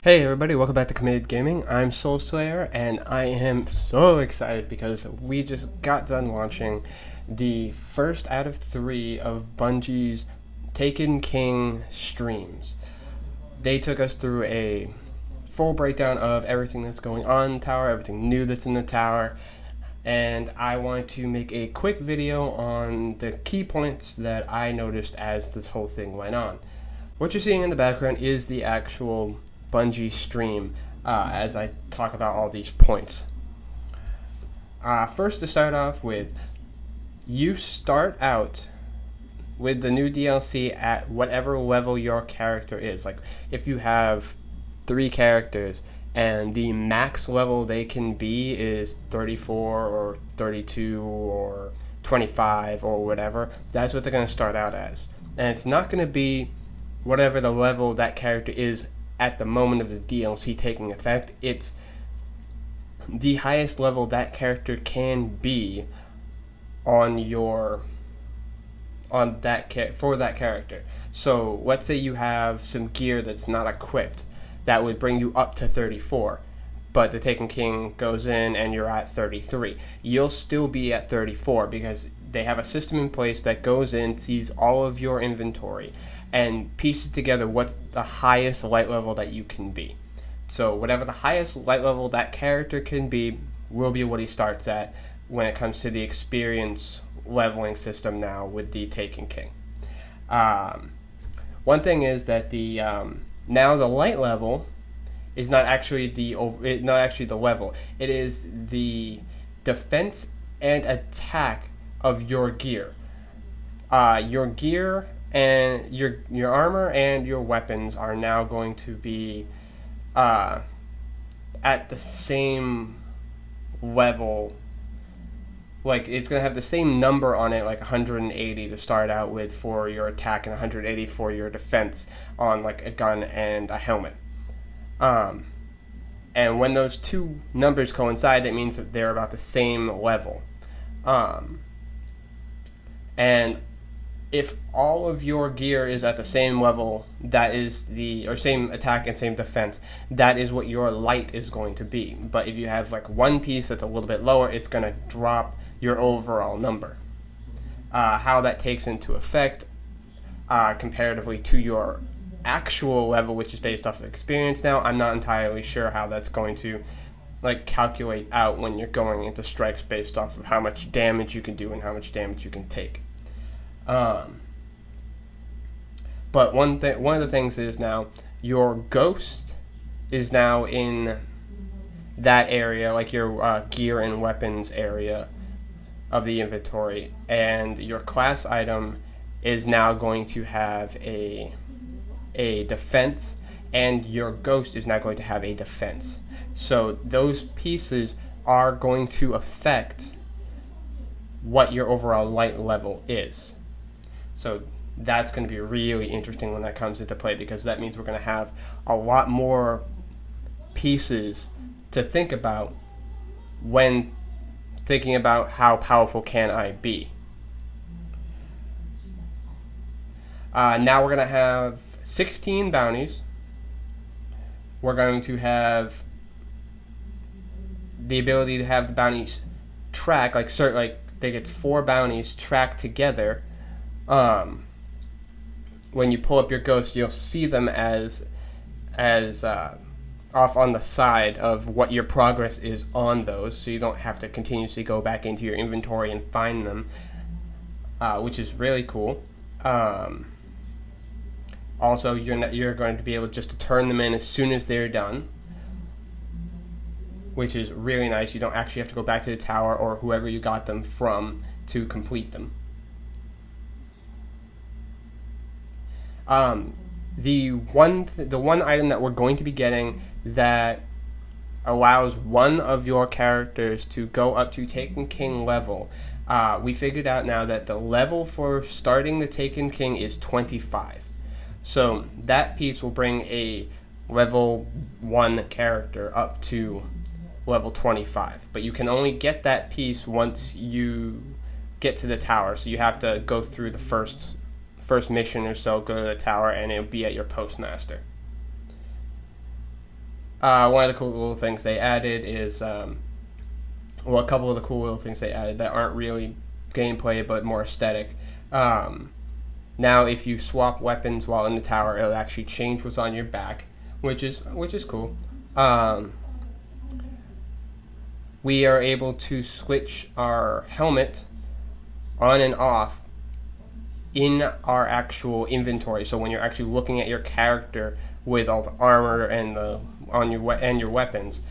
Hey everybody, welcome back to Committed Gaming. I'm Souleslayer, and I am so excited because we just got done launching the first out of 3 of Bungie's Taken King streams. They took us through a full breakdown of everything that's going on in the tower, everything new that's in the tower, and I wanted to make a quick video on the key points that I noticed as this whole thing went on. What you're seeing in the background is the actual Bungie stream as I talk about all these points. First, to start off with, you start out with the new DLC at whatever level your character is. Like, if you have 3 characters and the max level they can be is 34 or 32 or 25 or whatever, that's what they're going to start out as. And it's not going to be whatever the level that character is at the moment of the DLC taking effect. It's the highest level that character can be for that character. So let's say you have some gear that's not equipped that would bring you up to 34, but the Taken King goes in and you're at 33. You'll still be at 34 because they have a system in place that goes in, sees all of your inventory, and pieces together what's the highest light level that you can be. So whatever the highest light level that character can be will be what he starts at when it comes to the experience leveling system now with the Taken King. One thing is that the now the light level is not actually the level. It is the defense and attack of your gear. Your gear and your armor and your weapons are now going to be at the same level. Like, it's going to have the same number on it, like 180 to start out with for your attack and 180 for your defense on like a gun and a helmet. And when those two numbers coincide, it means that they're about the same level. And if all of your gear is at the same level, same attack and same defense, that is what your light is going to be. But if you have like one piece that's a little bit lower, it's going to drop your overall number. How that takes into effect comparatively to your actual level, which is based off of experience now, I'm not entirely sure how that's going to calculate out when you're going into strikes based off of how much damage you can do and how much damage you can take. But one of the things is now your ghost is now in that area, like your gear and weapons area of the inventory, and your class item is now going to have a defense, and your ghost is now going to have a defense. So those pieces are going to affect what your overall light level is. So that's going to be really interesting when that comes into play, because that means we're going to have a lot more pieces to think about when thinking about how powerful can I be. Now we're going to have 16 bounties. We're going to have the ability to have the bounties track, they get 4 bounties tracked together. When you pull up your ghost, you'll see them as off on the side of what your progress is on those, so you don't have to continuously go back into your inventory and find them, which is really cool. Also, you're going to be able just to turn them in as soon as they're done, which is really nice. You don't actually have to go back to the tower or whoever you got them from to complete them. The one item that we're going to be getting that allows one of your characters to go up to Taken King level, we figured out now that the level for starting the Taken King is 25. So that piece will bring a level 1 character up to level 25. But you can only get that piece once you get to the tower. So you have to go through the first mission or so, go to the tower, and it'll be at your postmaster. One of the cool little things they added is, a couple of the cool little things they added that aren't really gameplay but more aesthetic. Now, if you swap weapons while in the tower, it'll actually change what's on your back, which is cool. We are able to switch our helmet on and off in our actual inventory. So when you're actually looking at your character with all the armor and your weapons,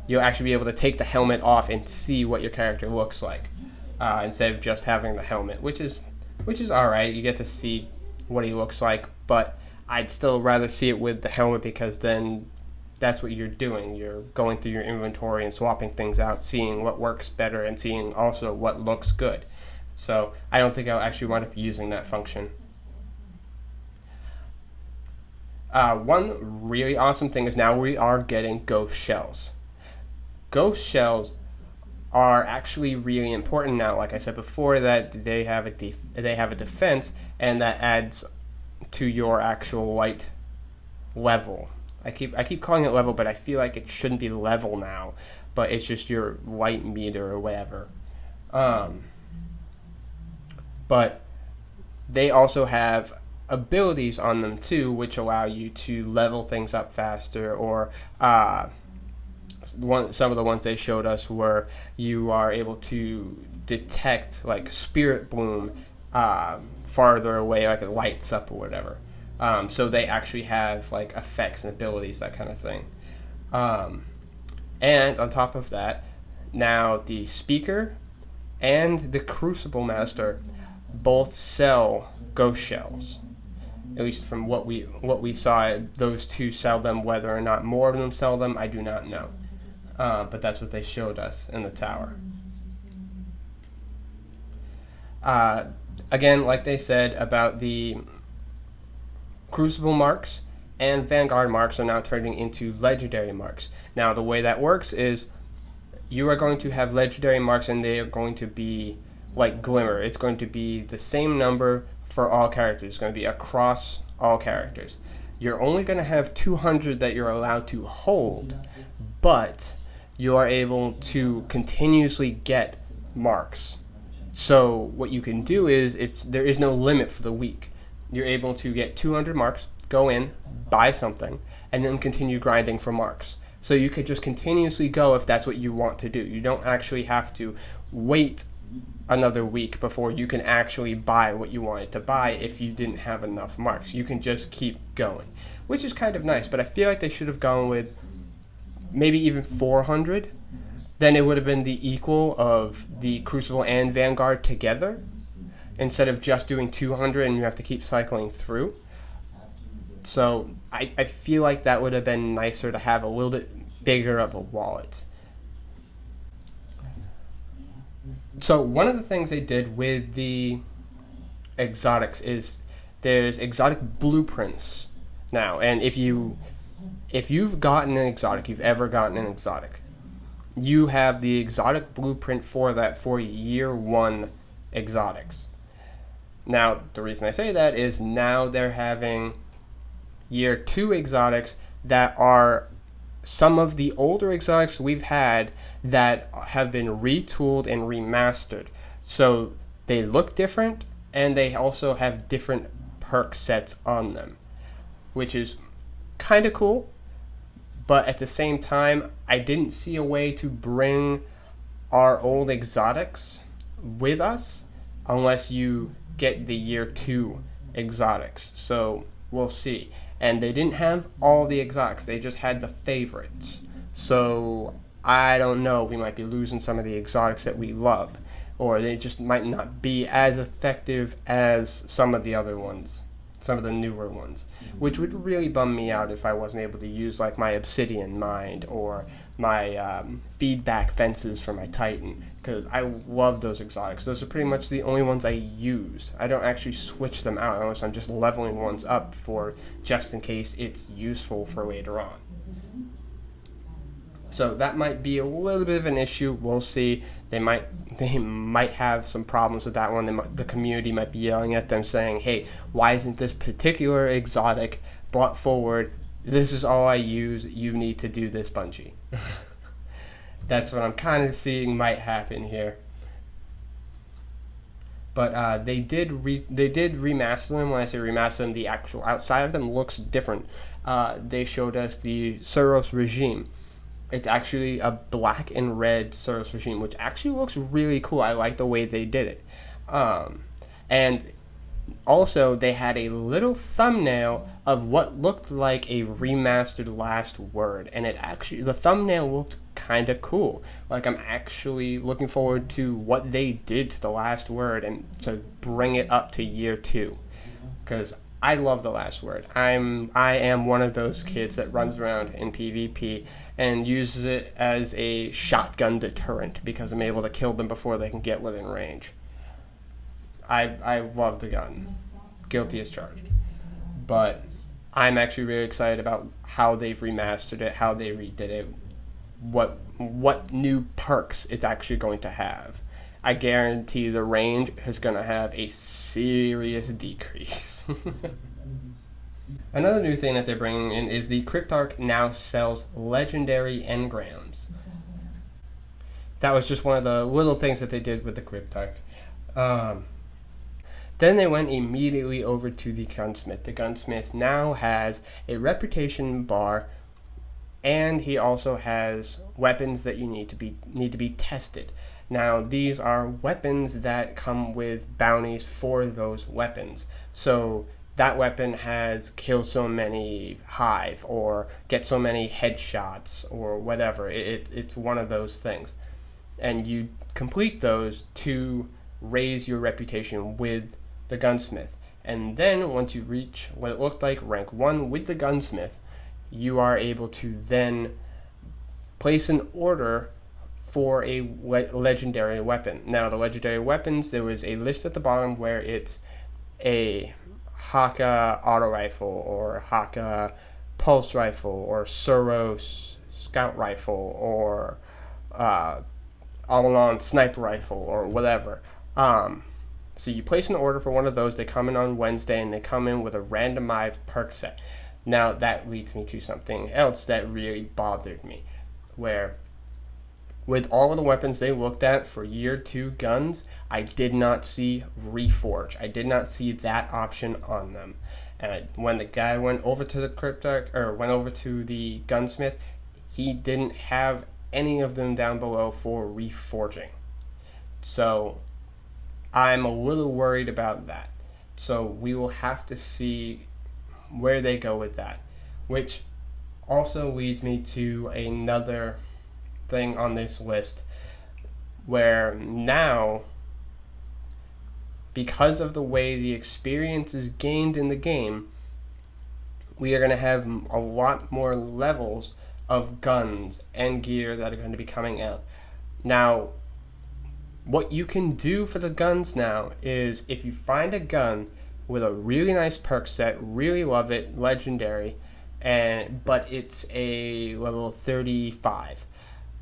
you'll actually be able to take the helmet off and see what your character looks like, instead of just having the helmet, which is all right. You get to see what he looks like, but I'd still rather see it with the helmet, because then that's what you're doing. You're going through your inventory and swapping things out, seeing what works better and seeing also what looks good. So I don't think I'll actually wind up using that function. One really awesome thing is now we are getting ghost shells. Ghost shells are actually really important now. Like I said before, that they have a defense, and that adds to your actual light level. I keep calling it level, but I feel like it shouldn't be level now, but it's just your light meter or whatever. But they also have abilities on them too, which allow you to level things up faster, or some of the ones they showed us were you are able to detect like spirit bloom farther away, like it lights up or whatever. So they actually have like effects and abilities, that kind of thing. And on top of that, now the Speaker and the Crucible Master both sell ghost shells. At least from what we saw, those two sell them. Whether or not more of them sell them, I do not know. But that's what they showed us in the tower. Again, like they said about the Crucible marks and Vanguard marks are now turning into legendary marks. Now, the way that works is you are going to have legendary marks, and they are going to be like Glimmer. It's going to be the same number for all characters. It's going to be across all characters. You're only going to have 200 that you're allowed to hold, but you are able to continuously get marks. So what you can do is there is no limit for the week. You're able to get 200 marks, go in, buy something, and then continue grinding for marks. So you could just continuously go if that's what you want to do. You don't actually have to wait another week before you can actually buy what you wanted to buy if you didn't have enough marks. You can just keep going, which is kind of nice, but I feel like they should have gone with maybe even 400. Then it would have been the equal of the Crucible and Vanguard together, instead of just doing 200 and you have to keep cycling through. So I feel like that would have been nicer to have a little bit bigger of a wallet. So one of the things they did with the exotics is there's exotic blueprints now. And if you've gotten an exotic, you've ever gotten an exotic, you have the exotic blueprint for that for year 1 exotics. Now, the reason I say that is now they're having year 2 exotics that are some of the older exotics we've had that have been retooled and remastered. So they look different, and they also have different perk sets on them, which is kind of cool. But at the same time, I didn't see a way to bring our old exotics with us unless you get the year 2 exotics. So we'll see. And they didn't have all the exotics, they just had the favorites. So I don't know, we might be losing some of the exotics that we love, or they just might not be as effective as some of the other ones, some of the newer ones, which would really bum me out if I wasn't able to use like my Obsidian Mind or my feedback fences for my Titan, because I love those exotics. Those are pretty much the only ones I use. I don't actually switch them out unless I'm just leveling ones up for just in case it's useful for later on. So that might be a little bit of an issue. We'll see. They might have some problems with that one. The community might be yelling at them saying, hey, why isn't this particular exotic brought forward this is all I use. You need to do this, Bungie. That's what I'm kind of seeing might happen here. But they did remaster them. When I say remaster them, the actual outside of them looks different. They showed us the Suros regime. It's actually a black and red Suros regime, which actually looks really cool. I like the way they did it. And also, they had a little thumbnail of what looked like a remastered Last Word, and the thumbnail looked kind of cool. Like, I'm actually looking forward to what they did to the Last Word and to bring it up to year 2, because I love the Last Word. I am one of those kids that runs around in PvP and uses it as a shotgun deterrent because I'm able to kill them before they can get within range. I love the gun. Guilty as charged. But I'm actually really excited about how they've remastered it, how they redid it, what new perks it's actually going to have. I guarantee the range is going to have a serious decrease. Another new thing that they're bringing in is the Cryptarch now sells legendary engrams. That was just one of the little things that they did with the Cryptarch. Then they went immediately over to the Gunsmith. The Gunsmith now has a reputation bar, and he also has weapons that you need to be tested. Now, these are weapons that come with bounties for those weapons. So that weapon has kill so many hive or get so many headshots or whatever. It's one of those things. And you complete those to raise your reputation with the Gunsmith. And then once you reach what it looked like rank 1 with the Gunsmith, you are able to then place an order for a legendary weapon. Now, the legendary weapons, there was a list at the bottom where it's a Haka auto rifle or Haka pulse rifle or Suros scout rifle or all-in-on sniper rifle or whatever. So you place an order for one of those. They come in on Wednesday, and they come in with a randomized perk set. Now, that leads me to something else that really bothered me, where with all of the weapons they looked at for year 2 guns, I did not see Reforge. I did not see that option on them. And when the guy went over to the Cryptarch, or went over to the Gunsmith, he didn't have any of them down below for reforging. So I'm a little worried about that. So we will have to see where they go with that, which also leads me to another thing on this list, where now, because of the way the experience is gained in the game, we are going to have a lot more levels of guns and gear that are going to be coming out. Now, what you can do for the guns now is, if you find a gun with a really nice perk set, really love it, legendary, but it's a level 35,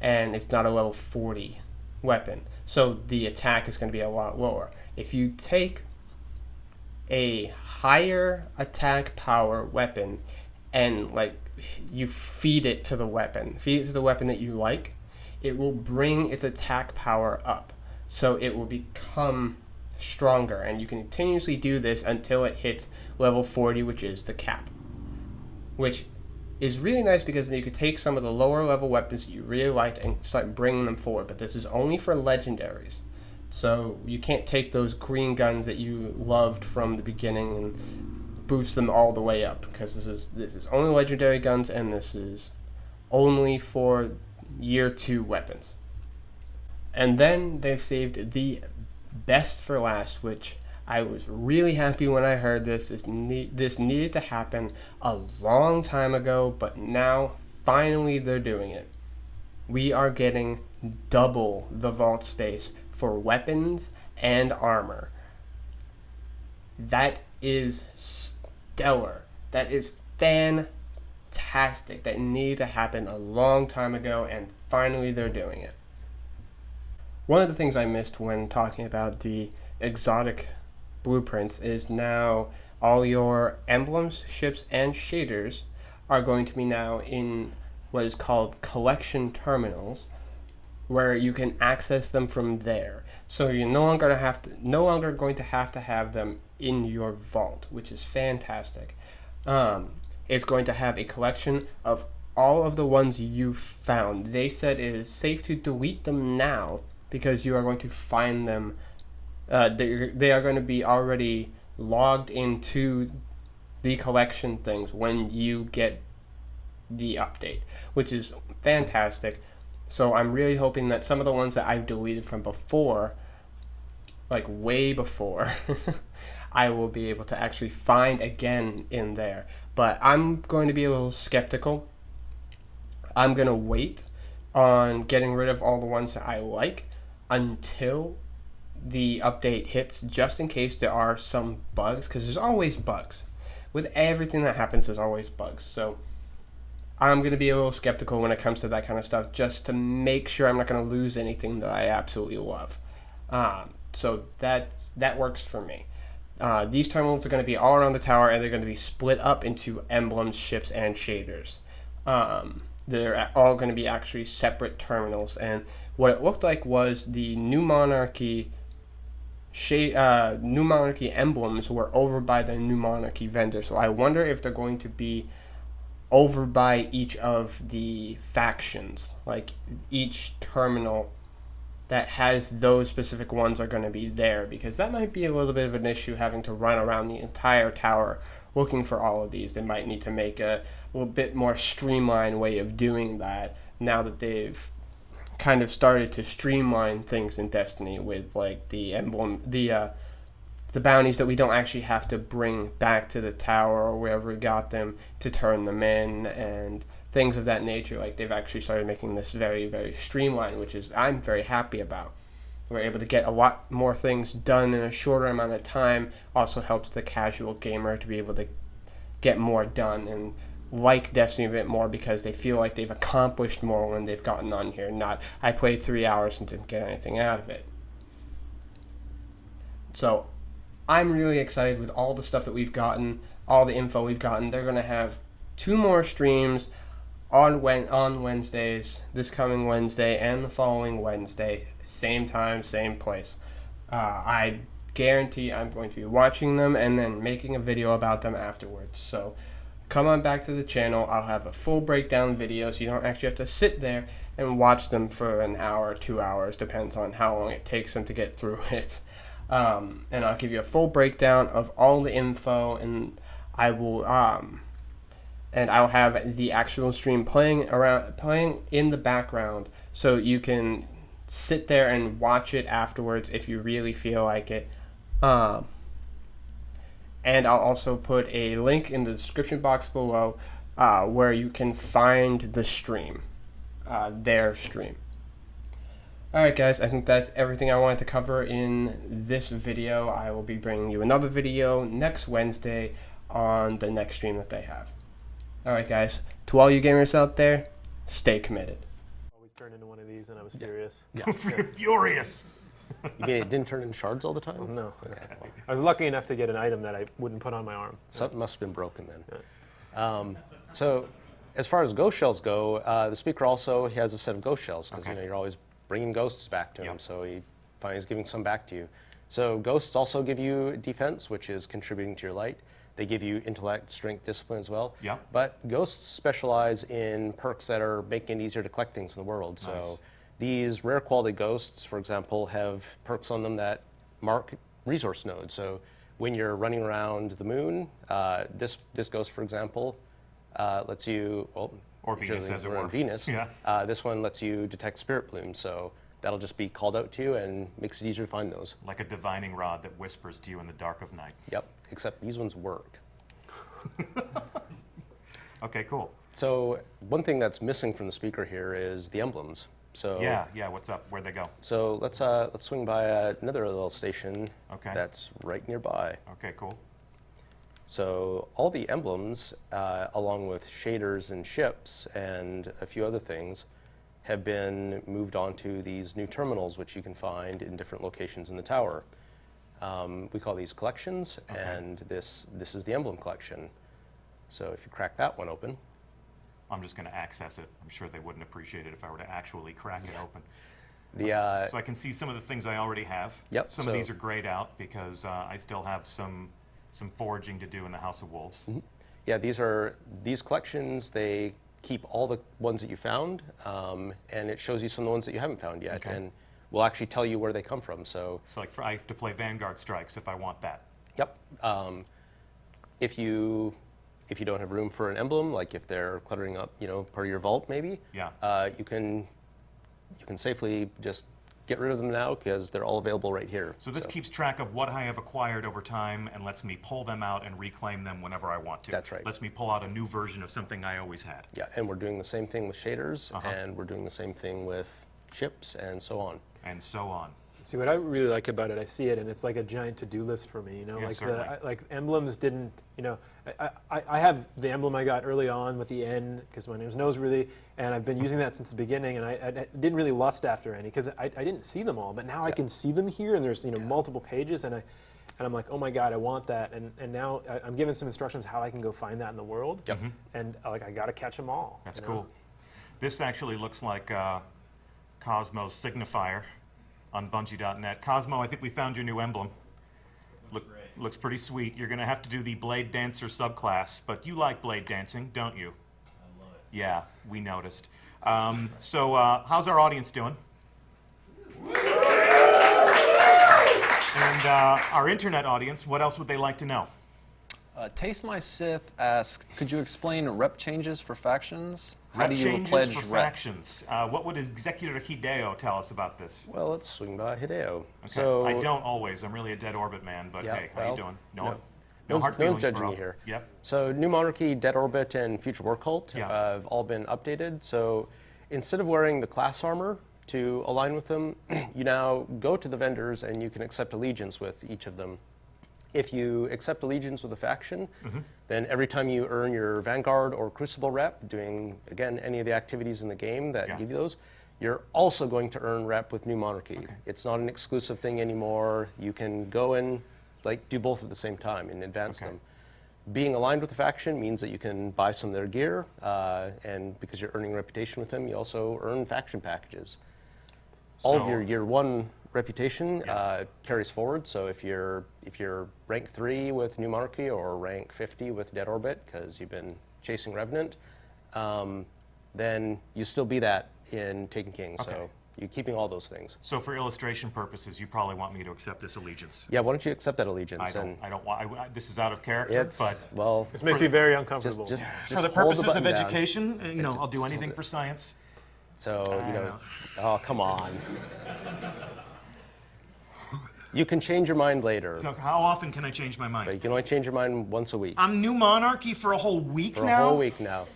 and it's not a level 40 weapon, so the attack is going to be a lot lower. If you take a higher attack power weapon and you feed it to the weapon that you like, it will bring its attack power up. So it will become stronger, and you can continuously do this until it hits level 40, which is the cap. Which is really nice, because then you could take some of the lower level weapons that you really liked and start bringing them forward. But this is only for legendaries. So you can't take those green guns that you loved from the beginning and boost them all the way up, because this is only legendary guns, and this is only for year 2 weapons. And then they've saved the best for last, which I was really happy when I heard this. This needed to happen a long time ago, but now finally they're doing it. We are getting double the vault space for weapons and armor. That is stellar. That is fantastic. That needed to happen a long time ago, and finally they're doing it. One of the things I missed when talking about the exotic blueprints is now all your emblems, ships, and shaders are going to be now in what is called collection terminals, where you can access them from there. So you're no longer going to have them in your vault, which is fantastic. It's going to have a collection of all of the ones you found. They said it is safe to delete them now because you are going to find them. They are going to be already logged into the collection things when you get the update, which is fantastic. So I'm really hoping that some of the ones that I've deleted from before, like way before, I will be able to actually find again in there. But I'm going to be a little skeptical. I'm going to wait on getting rid of all the ones that I like until the update hits, just in case there are some bugs, because there's always bugs. With everything that happens, there's always bugs. So I'm going to be a little skeptical when it comes to that kind of stuff, just to make sure I'm not going to lose anything that I absolutely love. So that works for me. These terminals are going to be all around the tower, and they're going to be split up into emblems, ships, and shaders. They're all going to be actually separate terminals, and what it looked like was the New Monarchy emblems were over by the New Monarchy vendor. So I wonder if they're going to be over by each of the factions, like each terminal that has those specific ones are going to be there, because that might be a little bit of an issue, having to run around the entire tower looking for all of these. They might need to make a little bit more streamlined way of doing that now that they've kind of started to streamline things in Destiny with like the emblem, the bounties that we don't actually have to bring back to the tower or wherever we got them to turn them in, and things of that nature. Like, they've actually started making this very, very streamlined, which is I'm very happy about. We're able to get a lot more things done in a shorter amount of time. Also helps the casual gamer to be able to get more done and like Destiny a bit more, because they feel like they've accomplished more when they've gotten on here. Not, I played 3 hours and didn't get anything out of it. So I'm really excited with all the stuff that we've gotten, all the info we've gotten. They're going to have 2 more streams on Wednesdays, this coming Wednesday and the following Wednesday, same time, same place. I guarantee I'm going to be watching them and then making a video about them afterwards. So come on back to the channel. I'll have a full breakdown video, so you don't actually have to sit there and watch them for an hour or 2 hours, depends on how long it takes them to get through it. And I'll give you a full breakdown of all the info, and I'll have the actual stream playing in the background, so you can sit there and watch it afterwards if you really feel like it. And I'll also put a link in the description box below where you can find the stream, their stream. Alright guys, I think that's everything I wanted to cover in this video. I will be bringing you another video next Wednesday on the next stream that they have. Alright guys, to all you gamers out there, stay committed. Always turned into one of these and I was furious. Yeah. Furious. You mean it didn't turn into shards all the time? No. Okay. I was lucky enough to get an item that I wouldn't put on my arm. Something must have been broken then. Yeah. So as far as ghost shells go, the speaker also has a set of ghost shells, because you're always bringing ghosts back to him, so he finally is giving some back to you. So ghosts also give you defense, which is contributing to your light. They give you intellect, strength, discipline as well. Yep. But ghosts specialize in perks that are making it easier to collect things in the world. Nice. So these rare quality ghosts, for example, have perks on them that mark resource nodes. So when you're running around the moon, this ghost, for example, lets you, well, or Venus, as it were. On Venus. Yeah. This one lets you detect spirit plumes, so that'll just be called out to you and makes it easier to find those. Like a divining rod that whispers to you in the dark of night. Yep, except these ones work. Okay, cool. So one thing that's missing from the speaker here is the emblems. So Yeah, what's up? Where'd they go? So let's swing by another little station that's right nearby. Okay, cool. So all the emblems, along with shaders and ships and a few other things, have been moved onto these new terminals, which you can find in different locations in the tower. We call these collections, and this is the emblem collection. So if you crack that one open, I'm just going to access it. I'm sure they wouldn't appreciate it if I were to actually crack it open. So I can see some of the things I already have. Yep, Some of these are grayed out because I still have some foraging to do in the House of Wolves. Yeah, these collections, they keep all the ones that you found, and it shows you some of the ones that you haven't found yet, and will actually tell you where they come from. So like I have to play Vanguard Strikes if I want that. Yep. If you don't have room for an emblem, like if they're cluttering up, part of your vault, maybe. Yeah. You can safely just get rid of them now because they're all available right here. So this keeps track of what I have acquired over time and lets me pull them out and reclaim them whenever I want to. That's right. Lets me pull out a new version of something I always had. Yeah, and we're doing the same thing with shaders, and we're doing the same thing with ships, and so on. And so on. See, what I really like about it, I see it, and it's like a giant to-do list for me. Yeah, certainly. Like emblems didn't. I have the emblem I got early on with the N because my name's Noseworthy, and I've been using that since the beginning. And I didn't really lust after any because I didn't see them all, but now I can see them here, and there's multiple pages, and I'm like, oh my God, I want that. And now I'm given some instructions how I can go find that in the world. Yep. And I got to catch them all. That's cool. This actually looks like Cosmo's signifier on Bungie.net. Cosmo, I think we found your new emblem. Looks pretty sweet. You're going to have to do the Blade Dancer subclass, but you like blade dancing, don't you? I love it. Yeah, we noticed. So how's our audience doing? And our internet audience, what else would they like to know? Taste My Sith asks, could you explain rep changes for factions? How Rep do you changes pledge for rep? factions. What would Executor Hideo tell us about this? Well, let's swing by Hideo. Okay. So I don't always. I'm really a dead orbit man, but Yeah, hey, how well, you doing? no No hard feelings, judging bro. you here. Yep. So New Monarchy, Dead Orbit, and Future War Cult Yeah. have all been updated. So instead of wearing the class armor to align with them, you now go to the vendors and you can accept allegiance with each of them. If you accept allegiance with a faction, then every time you earn your Vanguard or Crucible rep, doing, again, any of the activities in the game that give you those, you're also going to earn rep with New Monarchy. Okay. It's not an exclusive thing anymore. You can go and do both at the same time and advance them. Being aligned with a faction means that you can buy some of their gear, and because you're earning reputation with them, you also earn faction packages. All of your year one reputation carries forward. So if you're rank 3 with New Monarchy or rank 50 with Dead Orbit because you've been chasing Revenant, then you still be that in Taken King. Okay. So you're keeping all those things. So for illustration purposes, you probably want me to accept this allegiance. Yeah, why don't you accept that allegiance? I don't want. This is out of character, but well, This makes me very uncomfortable. just for the hold purposes of button down. education, I'll do anything for science. So oh come on. You can change your mind later, Look, how often can I change my mind? but you can only change your mind once a week. I'm New Monarchy for a whole week For now? a whole week now.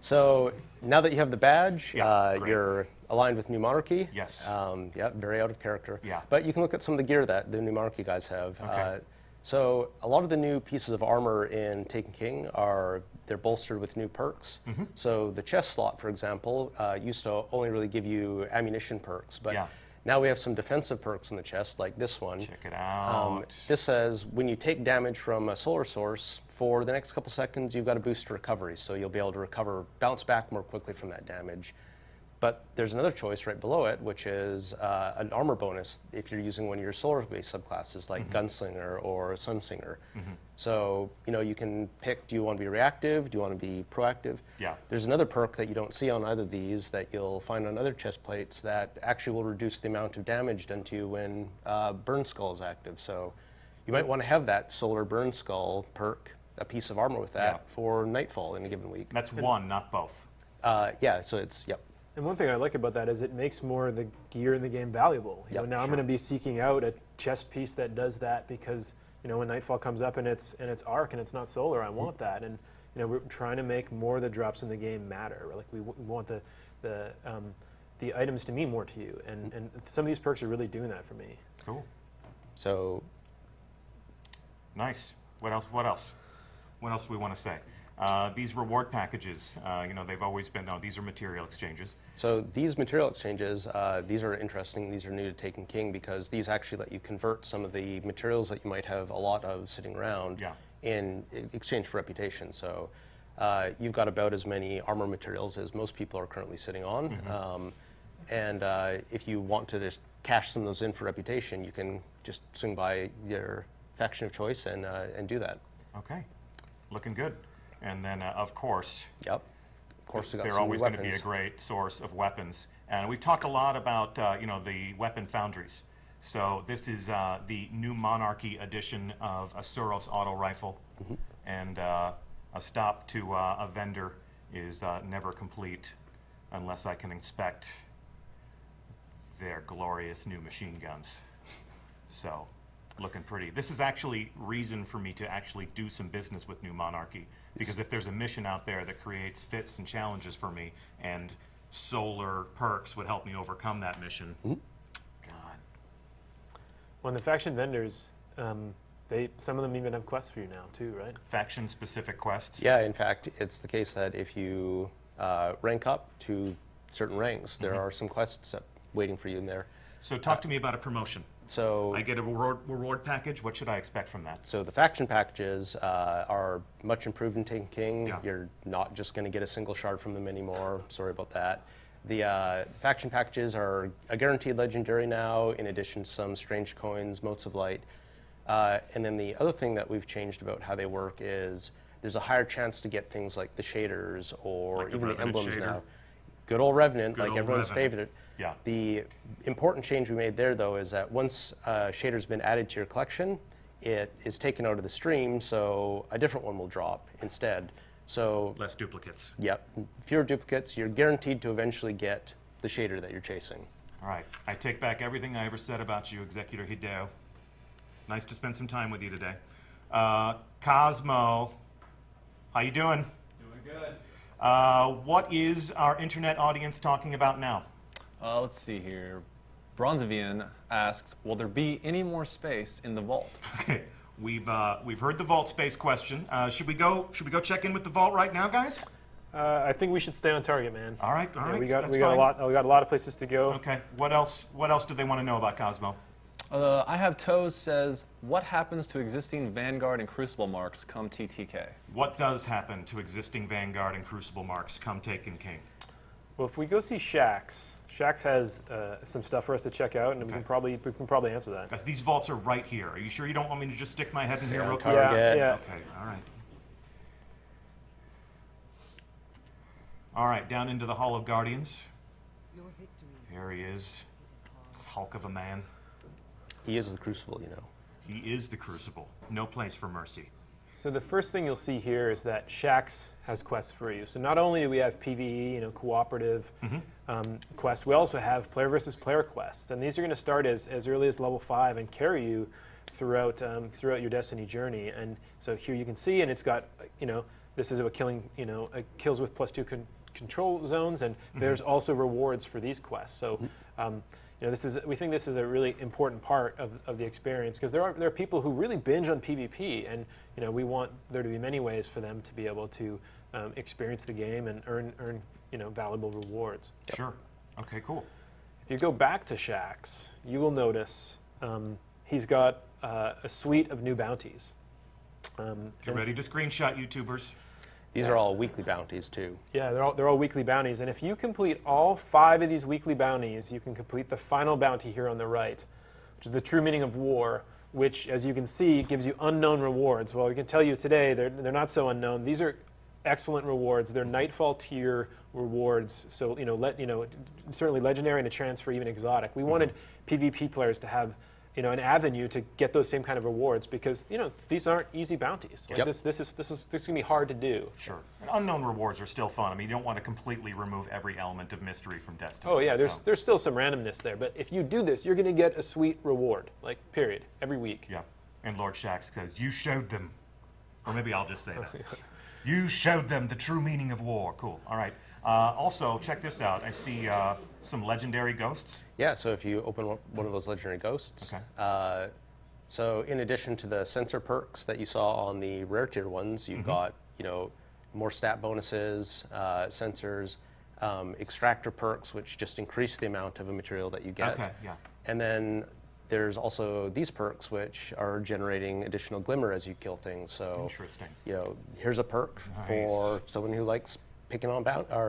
So now that you have the badge, Yeah, great. you're aligned with New Monarchy. Yes. Yeah, very out of character. Yeah. But you can look at some of the gear that the New Monarchy guys have. Okay. So a lot of the new pieces of armor in Taken King they're bolstered with new perks. Mm-hmm. So the chest slot, for example, used to only really give you ammunition perks, but Yeah. now we have some defensive perks in the chest, like this one. Check it out. This says when you take damage from a solar source, for the next couple seconds, you've got a boost to recovery, so you'll be able to bounce back more quickly from that damage. But there's another choice right below it, which is an armor bonus if you're using one of your solar-based subclasses, like Gunslinger or Sunsinger. So, you can pick, do you want to be reactive? Do you want to be proactive? Yeah. There's another perk that you don't see on either of these that you'll find on other chest plates that actually will reduce the amount of damage done to you when Burn Skull is active. So you might want to have that Solar Burn Skull perk, a piece of armor with that, for Nightfall in a given week. That's one, not both. Yeah, so it's, yep. And one thing I like about that is it makes more of the gear in the game valuable. You know, Yep, now I'm going to be seeking out a chest piece that does that because when Nightfall comes up and it's arc and it's not solar, I want that. And we're trying to make more of the drops in the game matter. Like we want the items to mean more to you. And some of these perks are really doing that for me. Cool. So Nice. What else? What else do we want to say? These reward packages, they've always been, these are material exchanges. So these material exchanges, these are interesting. These are new to Taken King because these actually let you convert some of the materials that you might have a lot of sitting around in exchange for reputation. So you've got about as many armor materials as most people are currently sitting on. And if you want to just cash some of those in for reputation, you can just swing by your faction of choice and do that. Okay, looking good. And then, of course, Yep. Of course, we got they're some always new going to be a weapons. great source of weapons. And we've talked a lot about the weapon foundries. So this is the new Monarchy edition of a Suros auto rifle, and a stop to a vendor is never complete unless I can inspect their glorious new machine guns. So, looking pretty. This is actually reason for me to actually do some business with New Monarchy, because if there's a mission out there that creates fits and challenges for me, and solar perks would help me overcome that mission, God. Well, the faction vendors, some of them even have quests for you now too, right? Faction-specific quests. Yeah, in fact, it's the case that if you rank up to certain ranks, there are some quests waiting for you in there. So talk to me about a promotion. So I get a reward package. What should I expect from that? So the faction packages are much improved in Taken King. Yeah. You're not just going to get a single shard from them anymore. Sorry about that. The faction packages are a guaranteed legendary now, in addition to some strange coins, motes of light. And then the other thing that we've changed about how they work is there's a higher chance to get things like the shaders or Like the even the Revenant emblems shader. now. Good old Revenant, Good like old everyone's Revenant. favorite. Yeah. The important change we made there, though, is that once a shader's been added to your collection, it is taken out of the stream, so a different one will drop instead. So, Less duplicates. yep, fewer duplicates. You're guaranteed to eventually get the shader that you're chasing. All right. I take back everything I ever said about you, Executor Hideo. Nice to spend some time with you today. Cosmo, how you doing? Doing good. What is our internet audience talking about now? Let's see here. Bronzevian asks, will there be any more space in the vault? Okay, we've heard the vault space question. Should we go check in with the vault right now, guys? I think we should stay on target, man. All right, Yeah, that's we got fine. a lot of places to go. Okay, what else do they want to know about Cosmo? I have Toes says, what happens to existing Vanguard and Crucible marks come TTK? What does happen to existing Vanguard and Crucible marks come Taken King? Well, if we go see Shax has some stuff for us to check out, and we can probably answer that. Guys, these vaults are right here. Are you sure you don't want me to just stick my head in here on real quick? target. Yeah. Okay, all right. All right, down into the Hall of Guardians. Here he is. This hulk of a man. He is the Crucible, you know. He is the Crucible. No place for mercy. So the first thing you'll see here is that Shax has quests for you. So not only do we have PvE, cooperative quests, we also have player versus player quests, and these are going to start as early as level 5 and carry you throughout your Destiny journey. And so here you can see, and it's got this is about killing kills with +2 control zones, and there's also rewards for these quests. So. We think this is a really important part of the experience, because there are people who really binge on PvP, and we want there to be many ways for them to be able to experience the game and earn valuable rewards. Sure. Okay, cool. If you go back to Shax, you will notice he's got a suite of new bounties. Get ready to screenshot, YouTubers. These are all weekly bounties, too. Yeah, they're all weekly bounties, and if you complete all 5 of these weekly bounties, you can complete the final bounty here on the right, which is the true meaning of war, which, as you can see, gives you unknown rewards. Well, we can tell you today they're not so unknown. These are excellent rewards. They're Nightfall tier rewards, so certainly legendary and a chance for even exotic. We wanted PvP players to have an avenue to get those same kind of rewards, because these aren't easy bounties. Like Yep. this is gonna be hard to do. Sure. And unknown rewards are still fun. I mean, you don't want to completely remove every element of mystery from Destiny. Oh yeah, so- there's still some randomness there, but if you do this, you're gonna get a sweet reward, like period, every week. Yeah. And Lord Shax says, you showed them. Or maybe I'll just say that. You showed them the true meaning of war. Cool. All right. Also, check this out. I see some legendary ghosts. Yeah, so if you open one of those legendary ghosts, Okay. so in addition to the sensor perks that you saw on the rare tier ones, you've got more stat bonuses, sensors, extractor perks, which just increase the amount of a material that you get. Okay, yeah. And then there's also these perks which are generating additional glimmer as you kill things. So, Interesting. Here's a perk for someone who likes picking on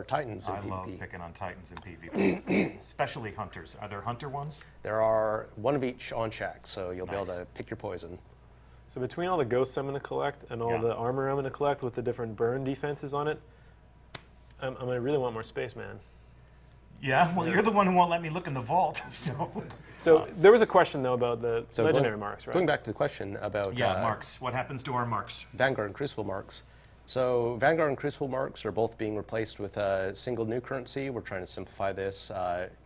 Titans in I PvP. love picking on Titans in PvP, especially hunters. Are there hunter ones? There are one of each on Shack, so you'll be able Nice. to pick your poison. So between all the ghosts I'm going to collect and all the armor I'm going to collect with the different burn defenses on it, I'm going to really want more space, man. Yeah, well, you're the one who won't let me look in the vault, So there was a question, though, about the legendary marks, right? Going back to the question about marks. What happens to our marks? Vanguard and Crucible marks. So Vanguard and Crucible marks are both being replaced with a single new currency. We're trying to simplify this,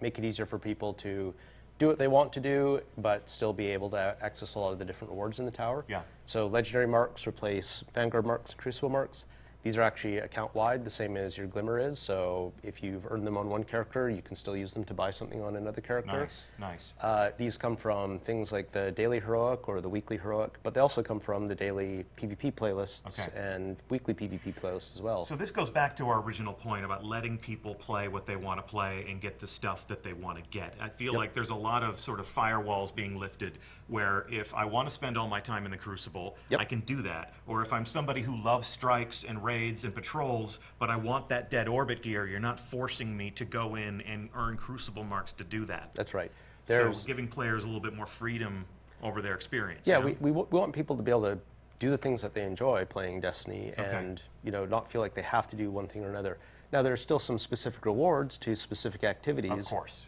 make it easier for people to do what they want to do, but still be able to access a lot of the different rewards in the tower. Yeah. So legendary marks replace Vanguard marks, Crucible marks. These are actually account-wide, the same as your Glimmer is. So if you've earned them on one character, you can still use them to buy something on another character. Nice. These come from things like the daily heroic or the weekly heroic, but they also come from the daily PvP playlists and weekly PvP playlists as well. So this goes back to our original point about letting people play what they want to play and get the stuff that they want to get. I feel like there's a lot of sort of firewalls being lifted where if I want to spend all my time in the Crucible, I can do that. Or if I'm somebody who loves strikes and raids and patrols, but I want that dead orbit gear, you're not forcing me to go in and earn Crucible marks to do that. That's right. So giving players a little bit more freedom over their experience. Yeah, we want people to be able to do the things that they enjoy playing Destiny and not feel like they have to do one thing or another. Now, there's still some specific rewards to specific activities. Of course.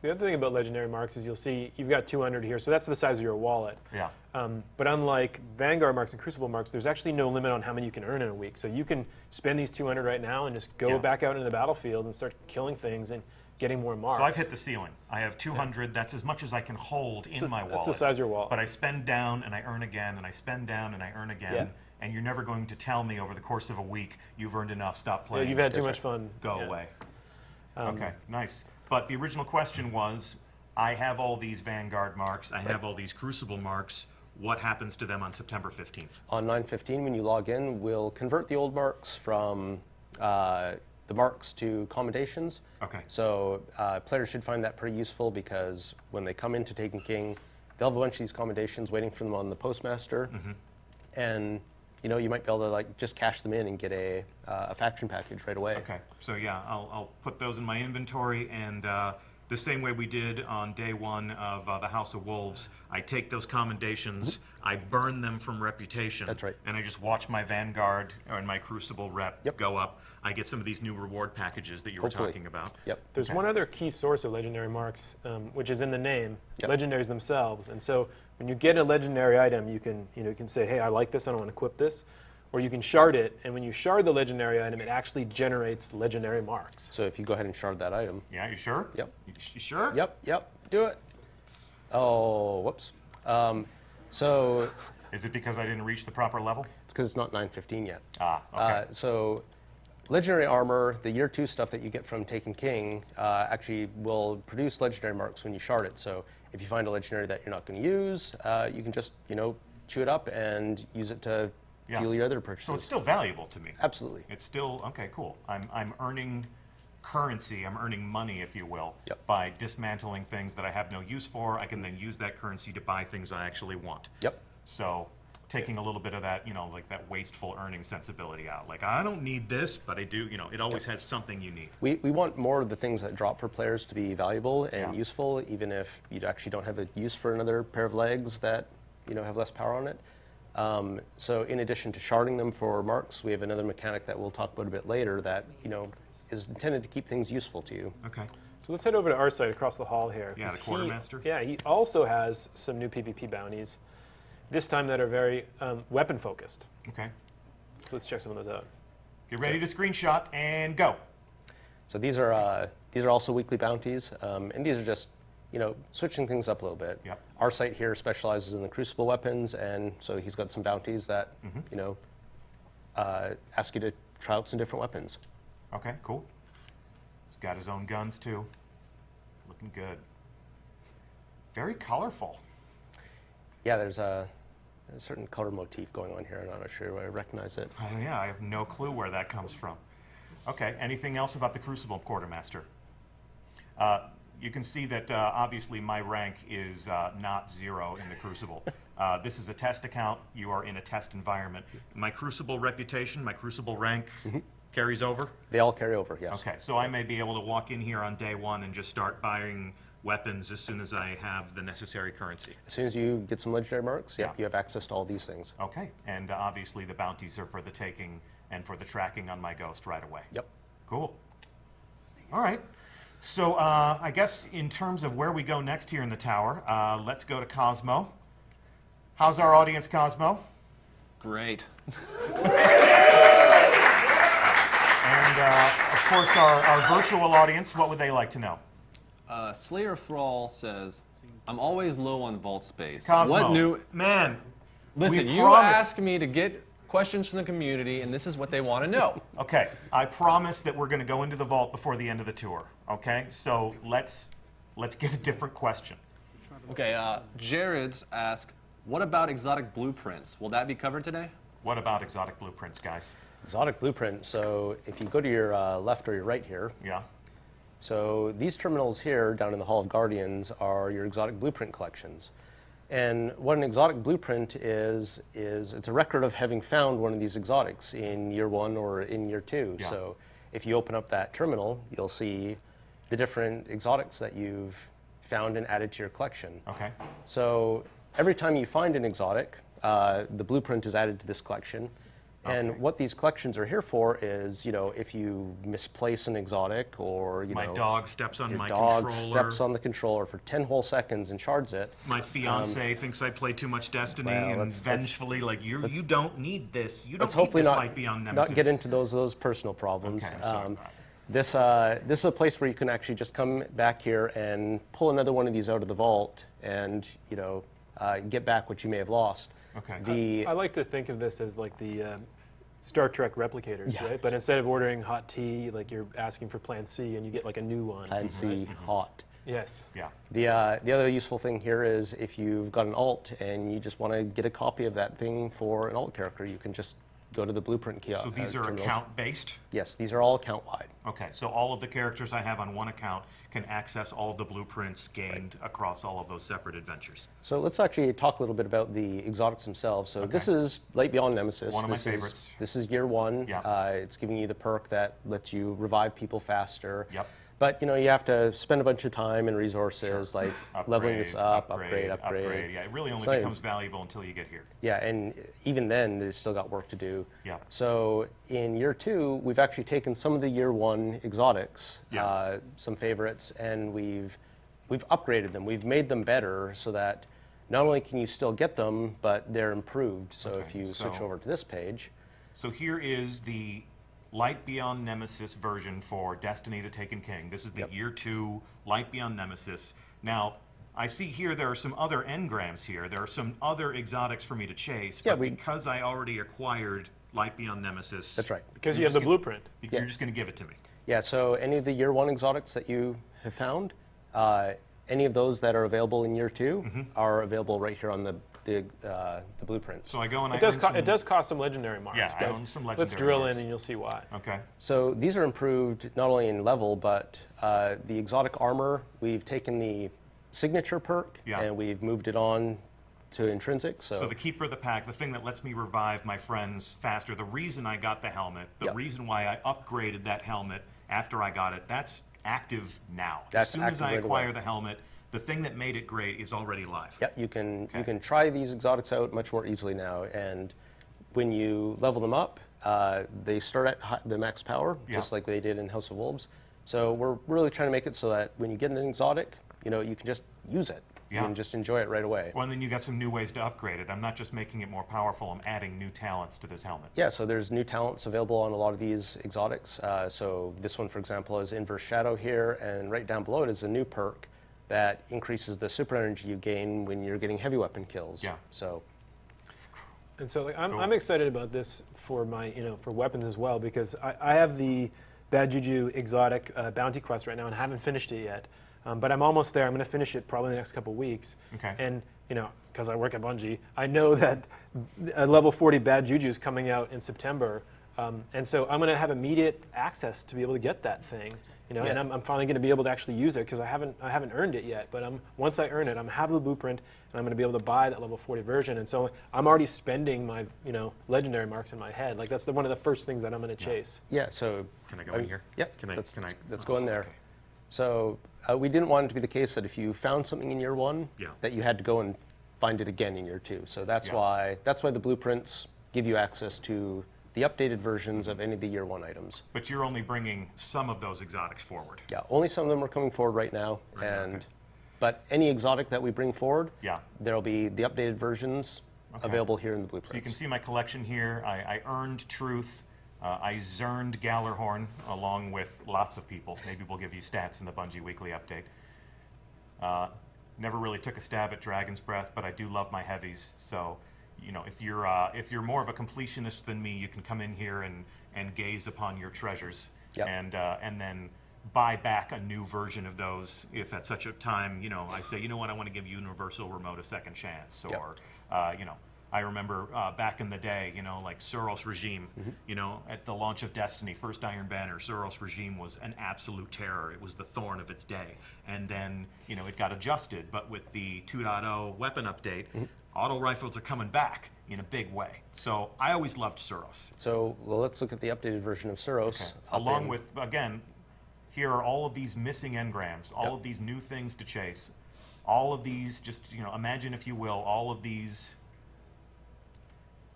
So the other thing about legendary marks is you'll see you've got 200 here, so that's the size of your wallet. Yeah. But unlike Vanguard marks and Crucible marks, there's actually no limit on how many you can earn in a week. So you can spend these 200 right now and just go back out into the battlefield and start killing things and getting more marks. So I've hit the ceiling. I have 200. That's as much as I can hold in my wallet. That's the size of your wallet. But I spend down and I earn again, and I spend down and I earn again. Yeah. And you're never going to tell me over the course of a week you've earned enough. Stop playing. Yeah, you've had too much fun. Go away. Okay, nice. But the original question was, I have all these Vanguard marks. I have all these Crucible marks. What happens to them on September 15th? On 9/15, when you log in, we'll convert the old marks from the marks to commendations. Okay. So players should find that pretty useful because when they come into Taken King, they'll have a bunch of these commendations waiting for them on the Postmaster. And you might be able to just cash them in and get a faction package right away. Okay, so yeah, I'll put those in my inventory, and the same way we did on day one of the House of Wolves, I take those commendations, I burn them from reputation. That's right. And I just watch my Vanguard and my Crucible rep go up. I get some of these new reward packages that you were talking about. Yep. There's one other key source of legendary marks, which is in the name, legendaries themselves. And so when you get a legendary item, you can say, hey, I like this, I don't want to equip this. Or you can shard it, and when you shard the legendary item, it actually generates legendary marks. So if you go ahead and shard that item. Yeah, you sure? Yep. You sure? Yep, do it. Oh, whoops. So Is it because I didn't reach the proper level? it's because it's not 9/15 yet. Okay. So legendary armor, the year 2 stuff that you get from Taken King, actually will produce legendary marks when you shard it. So if you find a legendary that you're not going to use, you can just chew it up and use it to fuel your other purchases. So it's still valuable to me. Absolutely. It's still, okay, cool. I'm earning currency, I'm earning money, if you will, Yep. by dismantling things that I have no use for. I can then use that currency to buy things I actually want. Yep. So taking a little bit of that, like that wasteful earning sensibility out. Like, I don't need this, but I do, it always has something you need. We want more of the things that drop for players to be valuable and useful, even if you actually don't have a use for another pair of legs that have less power on it. So in addition to sharding them for marks, we have another mechanic that we'll talk about a bit later that is intended to keep things useful to you. Okay. So let's head over to our side across the hall here. Yeah, 'cause the Quartermaster? He also has some new PvP bounties, this time that are very weapon focused. Okay. So let's check some of those out. Get ready to screenshot and go. So these are also weekly bounties, and these are just switching things up a little bit. Yep. Our site here specializes in the Crucible weapons, and so he's got some bounties that ask you to try out some different weapons. Okay, cool. He's got his own guns too. Looking good. Very colorful. Yeah, there's a certain color motif going on here, and I'm not sure I recognize it. Yeah, I have no clue where that comes from. Okay, anything else about the Crucible Quartermaster? You can see that obviously my rank is not 0 in the Crucible. This is a test account. You are in a test environment. My Crucible reputation, my Crucible rank carries over? They all carry over, yes. Okay, so I may be able to walk in here on day 1 and just start buying weapons as soon as I have the necessary currency. As soon as you get some legendary marks, Yeah. you have access to all these things. Okay, and obviously the bounties are for the taking and for the tracking on my ghost right away. Yep. Cool. All right. So I guess in terms of where we go next here in the tower, let's go to Cosmo. How's our audience, Cosmo? Great. And of course, our virtual audience, what would they like to know? Slayer Thrall says, I'm always low on vault space. Cosmo, What new... man, Listen, we you promised- ask me to get questions from the community, and this is what they want to know. Okay, I promise that we're going to go into the vault before the end of the tour. Okay, so let's get a different question. Okay, Jared's asked, what about exotic blueprints? Will that be covered today? What about exotic blueprints, guys? Exotic blueprint. So if you go to your left or your right here, Yeah. so these terminals here down in the Hall of Guardians are your exotic blueprint collections. And what an exotic blueprint is it's a record of having found one of these exotics in year 1 or in year 2. Yeah. So if you open up that terminal, you'll see the different exotics that you've found and added to your collection. Okay. So every time you find an exotic, the blueprint is added to this collection. And Okay. what these collections are here for is, if you misplace an exotic or, My know, dog steps on your my dog controller. steps on the controller for 10 whole seconds and shards it. My fiance thinks I play too much Destiny, well, and let's- vengefully, like, you don't need this. You Let's don't need hopefully this not, light beyond Nemesis. not get into those personal problems. Okay, I'm sorry. This is a place where you can actually just come back here and pull another one of these out of the vault and, get back what you may have lost. Okay. I like to think of this as like the Star Trek replicators, Yeah. right? But instead of ordering hot tea, like you're asking for Plan C and you get like a new one. And see hot. Yes. Yeah. The other useful thing here is if you've got an alt and you just want to get a copy of that thing for an alt character, you can just go to the blueprint kiosk. So these are account-based? Yes, these are all account-wide. Okay, so all of the characters I have on one account can access all of the blueprints gained across all of those separate adventures. So let's actually talk a little bit about the exotics themselves. So this is Light Beyond Nemesis. One of my This favorites. This is year 1. Yeah. It's giving you the perk that lets you revive people faster. Yep. But you have to spend a bunch of time and resources, like leveling this up, upgrade. Yeah, it really only It's not becomes valuable until you get here. Yeah, and even then, there's still got work to do. Yeah. So in year 2, we've actually taken some of the year 1 exotics, Yeah. some favorites, and we've upgraded them. We've made them better so that not only can you still get them, but they're improved. So if Okay, you switch so- over to this page, So here is the Light Beyond Nemesis version for Destiny the Taken King. This is the year 2 Light Beyond Nemesis. Now, I see here there are some other engrams here. There are some other exotics for me to chase, Yeah, but because I already acquired Light Beyond Nemesis... that's right. Because You're you have the just blueprint. You're just going to give it to me. Yeah, so any of the year 1 exotics that you have found, any of those that are available in year 2 are available right here on the blueprint. So I go and It I does, earn some... it does cost some legendary marks. Yeah, I but own some let's legendary drill marks. in and you'll see why. Okay. So these are improved not only in level, but the exotic armor, we've taken the signature perk Yeah. and we've moved it on to intrinsic. So the Keeper of the Pack, the thing that lets me revive my friends faster, the reason I got the helmet, the Yep. reason why I upgraded that helmet after I got it, that's active now. That's as soon as active I right acquire away. the helmet, the thing that made it great is already live. yeah, you can try these exotics out much more easily now. And when you level them up, they start at the max power, just Yeah. like they did in House of Wolves. So we're really trying to make it so that when you get an exotic, you can just use it. Yeah. You can just enjoy it right away. Well, and then you got some new ways to upgrade it. I'm not just making it more powerful, I'm adding new talents to this helmet. Yeah, so there's new talents available on a lot of these exotics. So this one, for example, is Inverse Shadow here, and right down below it is a new perk that increases the super energy you gain when you're getting heavy weapon kills. Yeah. So And so like, I'm, Cool. I'm excited about this for my, for weapons as well, because I have the Bad Juju exotic bounty quest right now and haven't finished it yet. But I'm almost there. I'm going to finish it probably in the next couple weeks. Okay. And, because I work at Bungie, I know that a level 40 Bad Juju is coming out in September. And so I'm going to have immediate access to be able to get that thing. You know, Yeah. and I'm finally going to be able to actually use it because I haven't earned it yet. But once I earn it, I'm have the blueprint, and I'm going to be able to buy that level 40 version. And so I'm already spending my legendary marks in my head. Like that's one of the first things that I'm going to chase. Yeah, so... Can I go in here? Yeah, Can I? let's go in there. Okay. So we didn't want it to be the case that if you found something in year 1, Yeah. that you had to go and find it again in year 2. So that's why the blueprints give you access to the updated versions of any of the year 1 items. But you're only bringing some of those exotics forward. Yeah, only some of them are coming forward right now, but any exotic that we bring forward, there'll be the updated versions available here in the blueprints. So you can see my collection here. I earned Truth. I zerned Gallarhorn along with lots of people. Maybe we'll give you stats in the Bungie Weekly Update. Never really took a stab at Dragon's Breath, but I do love my heavies. So, you know, if you're more of a completionist than me, you can come in here and gaze upon your treasures and then buy back a new version of those if at such a time, you know, I say, you know what, I want to give Universal Remote a second chance, or you know. I remember back in the day, you know, like Suros Regime, you know, at the launch of Destiny, first Iron Banner, Suros Regime was an absolute terror. It was the thorn of its day. And then, you know, it got adjusted. But with the 2.0 weapon update, auto rifles are coming back in a big way. So I always loved Suros. So let's look at the updated version of Suros. Okay. Along with, again, here are all of these missing engrams, all of these new things to chase, all of these, just, you know, imagine, if you will, all of these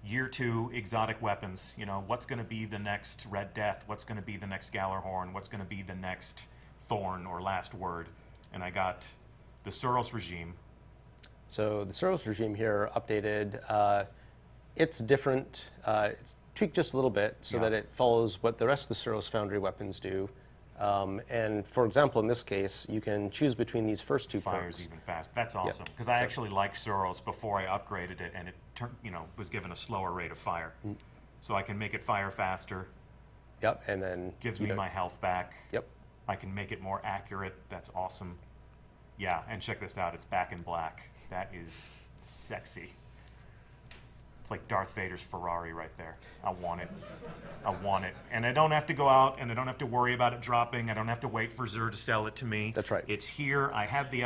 Year 2 exotic weapons. You know, what's going to be the next Red Death? What's going to be the next Gallarhorn? What's going to be the next Thorn or Last Word? And I got the Suros Regime. So the Suros Regime here updated. It's different. It's tweaked just a little bit so that it follows what the rest of the Suros Foundry weapons do. And for example, in this case, you can choose between these first 2 Fires perks. even fast. That's awesome, because I actually liked Suros before I upgraded it, and it was given a slower rate of fire. So I can make it fire faster. Yep, and then Gives me my health back. Yep. I can make it more accurate. That's awesome. Yeah, and check this out. It's back in black. That is sexy. It's like Darth Vader's Ferrari right there. I want it. I want it. And I don't have to go out, and I don't have to worry about it dropping. I don't have to wait for Xur to sell it to me. That's right. It's here. I have the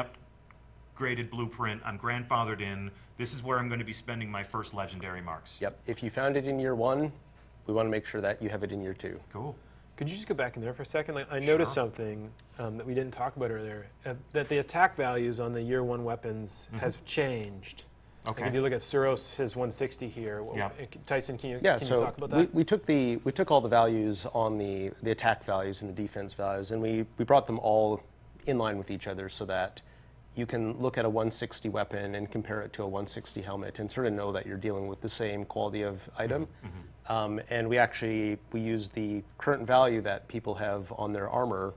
upgraded blueprint. I'm grandfathered in. This is where I'm going to be spending my first legendary marks. Yep. If you found it in year 1, we want to make sure that you have it in year 2. Cool. Could you just go back in there for a second? Like, I noticed something that we didn't talk about earlier, that the attack values on the year 1 weapons has changed. Okay. Like if you look at Suros, his 160 here. Tyson, can you talk about that? We took all the values on the attack values and the defense values, and we brought them all in line with each other so that you can look at a 160 weapon and compare it to a 160 helmet and sort of know that you're dealing with the same quality of item. And we use the current value that people have on their armor,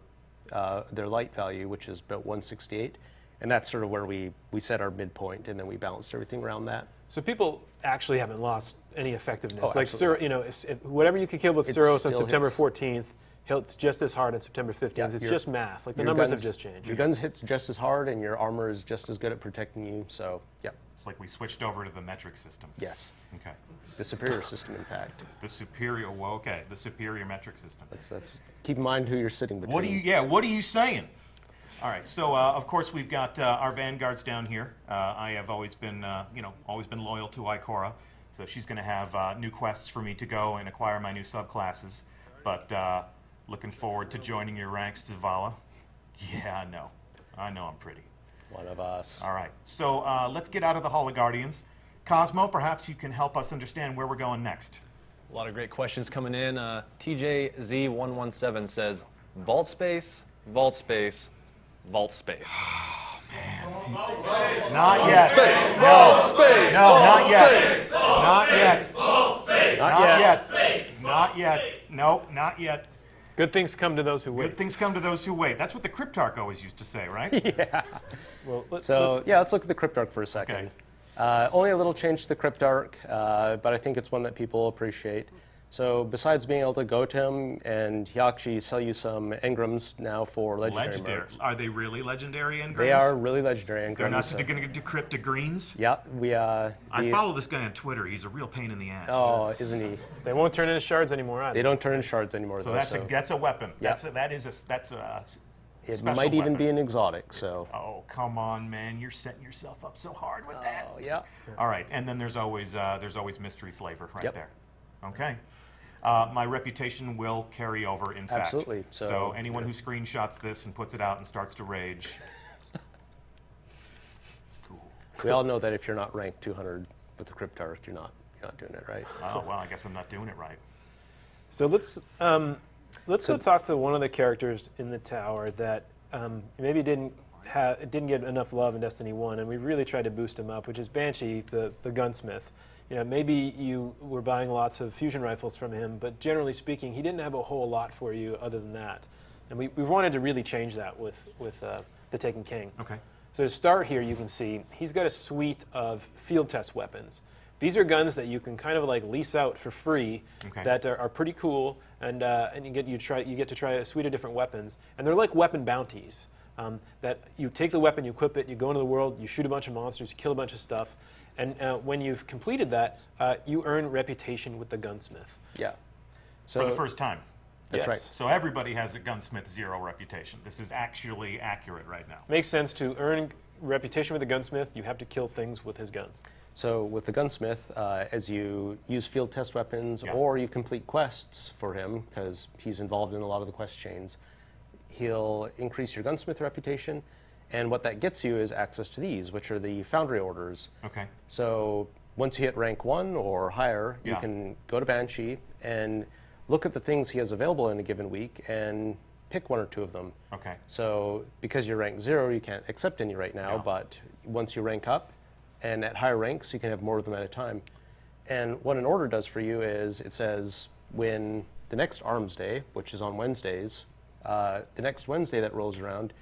their light value, which is about 168. And that's sort of where we set our midpoint, and then we balanced everything around that. So people actually haven't lost any effectiveness. Oh, like absolutely. whatever you could kill with It Suros on still September hits. 14th, hits just as hard on September 15th. Yeah, it's your- just math. Like the your numbers guns- have just changed. Your guns hit just as hard, and your armor is just as good at protecting you. So, yeah, It's like we switched over to the metric system. yes, Okay. the superior system, in fact. The superior, well, okay, the superior metric system. That's keep in mind who you're sitting between. What are you saying? All right, so of course we've got our vanguards down here. I have always been, always been loyal to Ikora, so she's going to have new quests for me to go and acquire my new subclasses. But looking forward to joining your ranks, Zavala. Yeah, I know I'm pretty. One of us. All right, so let's get out of the Hall of Guardians. Cosmo, perhaps you can help us understand where we're going next. A lot of great questions coming in. TJZ117 says, vault space, vault space, vault space. Not yet. Space, No. vault space, No, vault not yet. space, Not yet. Not yet. Not yet. Nope, not yet. Good things come to those who wait. Good things come to those who wait. That's what the Cryptarch always used to say, right? Well, let's Let's look at the Cryptarch for a second. Okay. Only a little change to the Cryptarch, but I think it's one that people appreciate. So besides being able to go to him, and he'll actually sell you some engrams now for legendary modes. Are they really legendary engrams? They are really legendary engrams. They're not going to decrypt to greens? Yeah, I follow this guy on Twitter. He's a real pain in the ass. Oh, isn't he? They won't turn into shards anymore either. They don't turn into shards anymore. So though, that's a weapon. Yeah. That's a it special might even weapon. be an exotic. So. Oh, come on, man! You're setting yourself up so hard with that. Oh yeah. All right, and then there's always mystery flavor right Yep. there. Okay. My reputation will carry over, in fact. Absolutely. So anyone who screenshots this and puts it out and starts to rage, it's cool. We all know that if you're not ranked 200 with the Cryptarch, you're not doing it right. Oh, well, I guess I'm not doing it right. So let's go talk to one of the characters in the tower that maybe didn't get enough love in Destiny 1, and we really tried to boost him up, which is Banshee, the gunsmith. You know, maybe you were buying lots of fusion rifles from him, but generally speaking, he didn't have a whole lot for you other than that. And we wanted to really change that with the Taken King. Okay. So to start here, you can see he's got a suite of field test weapons. These are guns that you can kind of like lease out for free, Okay. that are pretty cool, and you get to try a suite of different weapons, and they're like weapon bounties. That you take the weapon, you equip it, you go into the world, you shoot a bunch of monsters, you kill a bunch of stuff, and when you've completed that, you earn reputation with the gunsmith. Yeah. For the first time. That's Yes. right. So everybody has a gunsmith 0 reputation. This is actually accurate right now. Makes sense. To earn reputation with the gunsmith, you have to kill things with his guns. So with the gunsmith, as you use field test weapons Yeah. or you complete quests for him, because he's involved in a lot of the quest chains, he'll increase your gunsmith reputation. And what that gets you is access to these, which are the foundry orders. Okay. So once you hit rank 1 or higher, you Yeah. can go to Banshee and look at the things he has available in a given week and pick 1 or 2 of them. Okay. So because you're rank 0, you can't accept any right now, Yeah. but once you rank up, and at higher ranks, you can have more of them at a time. And what an order does for you is it says when the next Arms Day, which is on Wednesdays, the next Wednesday that rolls around,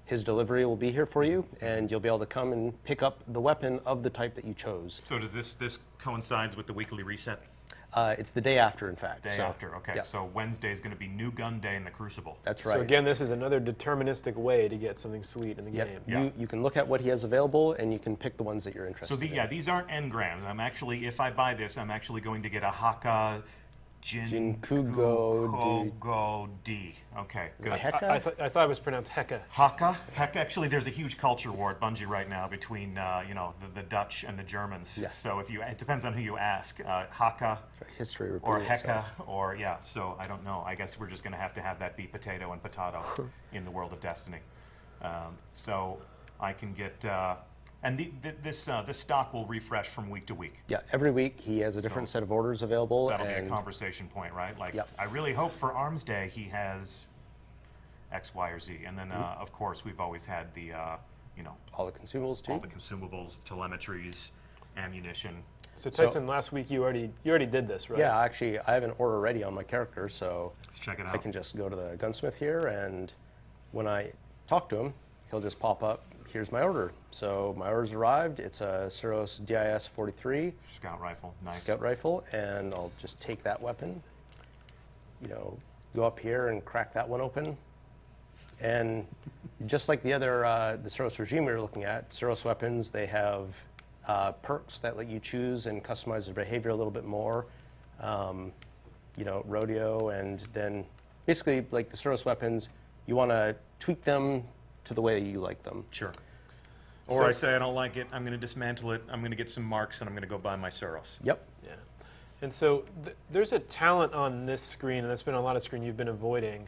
his delivery will be here for you, and you'll be able to come and pick up the weapon of the type that you chose. So does this coincides with the weekly reset? It's the day after, in fact. Day So, after, okay. yeah. So Wednesday is going to be New Gun Day in the Crucible. That's right. So again, this is another deterministic way to get something sweet in the Yep. game. Yeah. You can look at what he has available, and you can pick the ones that you're interested So in. these aren't engrams. I'm actually, if I buy this, I'm actually going to get a Haka Jinkugo D. Okay, good. Heka? I thought it was pronounced Heka. Haka? Heck, actually, there's a huge culture war at Bungie right now between the Dutch and the Germans. Yeah. So it depends on who you ask. Haka History or repeating Heka itself. or yeah. So I don't know. I guess we're just going to have that be potato and potato in the world of Destiny. So I can get. And this stock will refresh from week to week. Yeah, every week he has a different set of orders available. That'll be a and conversation point, right? Like, Yep. I really hope for Arms Day he has X, Y, or Z. And then, of course, we've always had the, all the consumables too. all the consumables, telemetries, ammunition. So Tyson, last week you already did this, right? Yeah, actually, I have an order ready on my character, so Let's check it out. I can just go to the gunsmith here, and when I talk to him, he'll just pop up. Here's my order. So my order's arrived. It's a Suros DIS 43 Scout rifle, nice. scout rifle, and I'll just take that weapon. Go up here and crack that one open. And just like the other, the Suros regime we were looking at, Suros weapons, they have perks that let you choose and customize their behavior a little bit more. Rodeo, and then basically like the Suros weapons, you want to tweak them to the way you like them. Sure. Or I say I don't like it, I'm going to dismantle it, I'm going to get some marks, and I'm going to go buy my Suros. Yep. Yeah. And so there's a talent on this screen, and that's been a lot of screen you've been avoiding.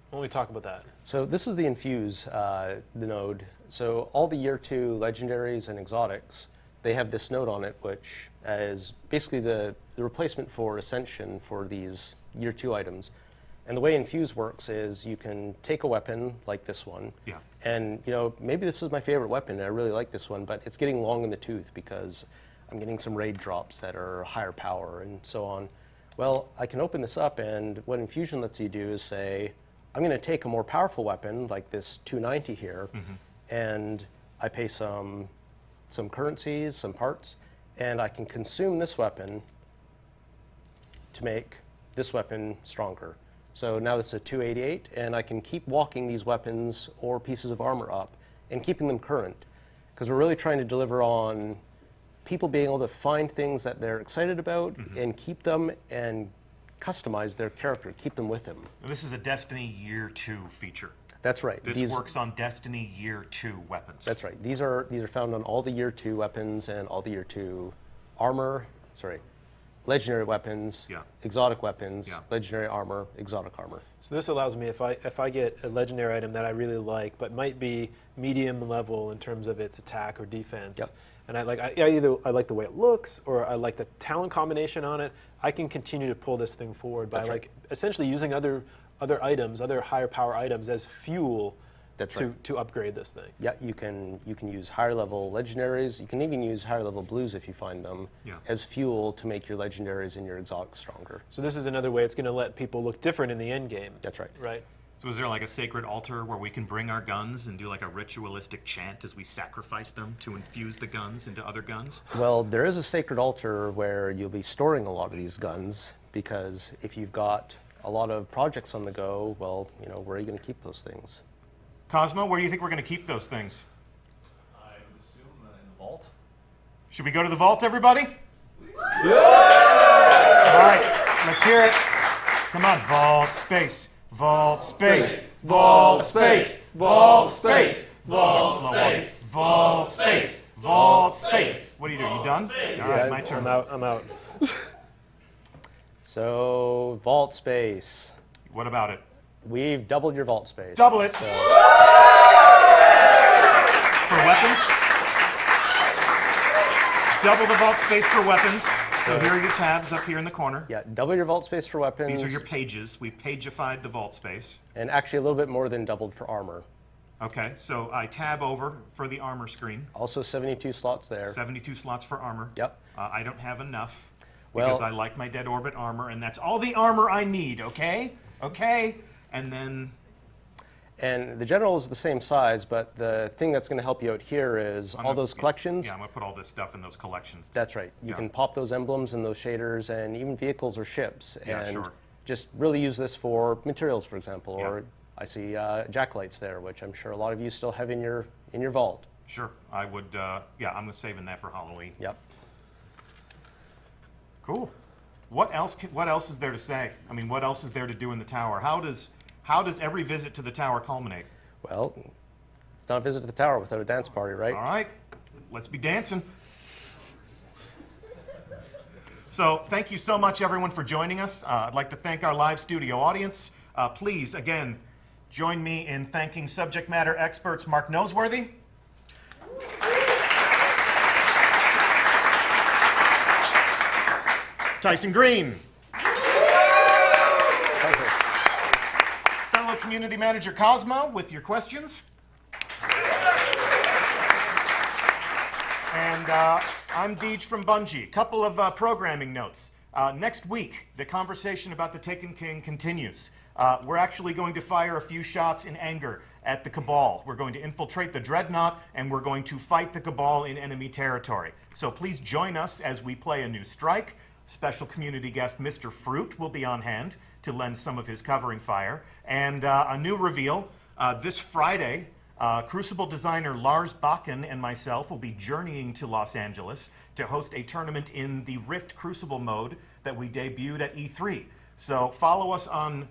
Why don't we talk about that? So this is the Infuse, the node. So all the Year 2 legendaries and exotics, they have this node on it, which is basically the replacement for Ascension for these Year 2 items. And the way Infuse works is you can take a weapon like this one, Yeah. and maybe this is my favorite weapon, and I really like this one, but it's getting long in the tooth because I'm getting some raid drops that are higher power and so on. Well, I can open this up, and what Infusion lets you do is say, I'm going to take a more powerful weapon like this 290 here, and I pay some currencies, some parts, and I can consume this weapon to make this weapon stronger. So now it's a 288, and I can keep walking these weapons or pieces of armor up and keeping them current. Because we're really trying to deliver on people being able to find things that they're excited about and keep them and customize their character, keep them with them. This is a Destiny Year 2 feature. That's right. This works on Destiny Year 2 weapons. That's right. These are found on all the Year 2 weapons and all the Year 2 armor, legendary weapons, exotic weapons, legendary armor, exotic armor. So this allows me, if I get a legendary item that I really like, but might be medium level in terms of its attack or defense, and either I like the way it looks or I like the talent combination on it, I can continue to pull this thing forward by essentially using other items, other higher power items as fuel to upgrade this thing. Yeah, you can use higher level legendaries. You can even use higher level blues if you find them as fuel to make your legendaries and your exotics stronger. So this is another way it's going to let people look different in the end game. That's right. Right. So is there like a sacred altar where we can bring our guns and do like a ritualistic chant as we sacrifice them to infuse the guns into other guns? Well, there is a sacred altar where you'll be storing a lot of these guns, because if you've got a lot of projects on the go, well, where are you going to keep those things? Cosmo, where do you think we're going to keep those things? I would assume in the vault. Should we go to the vault, everybody? Yeah! All right, let's hear it. Come on, vault space. Vault space, vault space, vault space, vault space, vault space, vault space. What do you do? You done? All right, my turn. I'm out. So, vault space. What about it? We've doubled your vault space. Double it. So, for weapons? Double the vault space for weapons. So here are your tabs up here in the corner. yeah, double your vault space for weapons. These are your pages. We've pageified the vault space. And actually a little bit more than doubled for armor. Okay, so I tab over for the armor screen. Also 72 slots there. 72 slots for armor. Yep. I don't have enough Well- because I like my dead orbit armor, and that's all the armor I need, okay? Okay? And then, And the general is the same size, but the thing that's going to help you out here is all those collections. Yeah, I'm going to put all this stuff in those collections. That's right. You can pop those emblems and those shaders and even vehicles or ships. Yeah, and sure. just really use this for materials, for example. Yeah. Or I see jacklights there, which I'm sure a lot of you still have in your vault. Sure, I would, I'm saving that for Halloween. Yep. Cool. What else is there to say? I mean, what else is there to do in the tower? How does every visit to the tower culminate? Well, it's not a visit to the tower without a dance party, right? All right, let's be dancing. So thank you so much, everyone, for joining us. I'd like to thank our live studio audience. Please, again, join me in thanking subject matter experts Mark Noseworthy, Tyson Green, fellow community manager Cosmo with your questions. And I'm Deej from Bungie. Couple of programming notes. Next week, the conversation about the Taken King continues. We're actually going to fire a few shots in anger at the Cabal. We're going to infiltrate the Dreadnought, and we're going to fight the Cabal in enemy territory. So please join us as we play a new strike. Special community guest Mr. Fruit will be on hand to lend some of his covering fire. And a new reveal, this Friday, Crucible designer Lars Bakken and myself will be journeying to Los Angeles to host a tournament in the Rift Crucible mode that we debuted at E3. So follow us on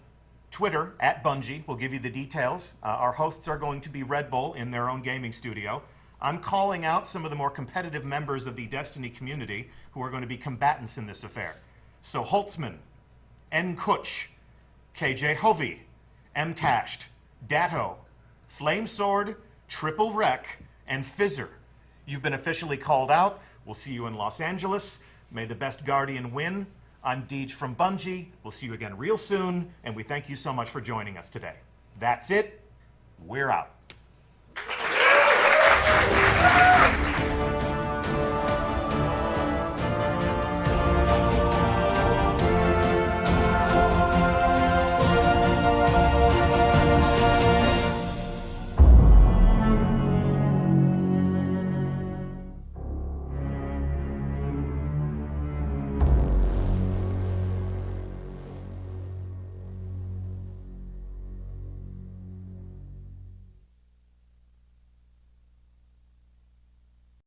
Twitter at Bungie. We'll give you the details. Our hosts are going to be Red Bull in their own gaming studio. I'm calling out some of the more competitive members of the Destiny community who are going to be combatants in this affair. So Holtzman, N. Kutch, KJ Hovey, M. Tasht, Datto, Flamesword, Triple Wreck, and Fizzer. You've been officially called out. We'll see you in Los Angeles. May the best Guardian win. I'm Deej from Bungie. We'll see you again real soon, and we thank you so much for joining us today. That's it. We're out.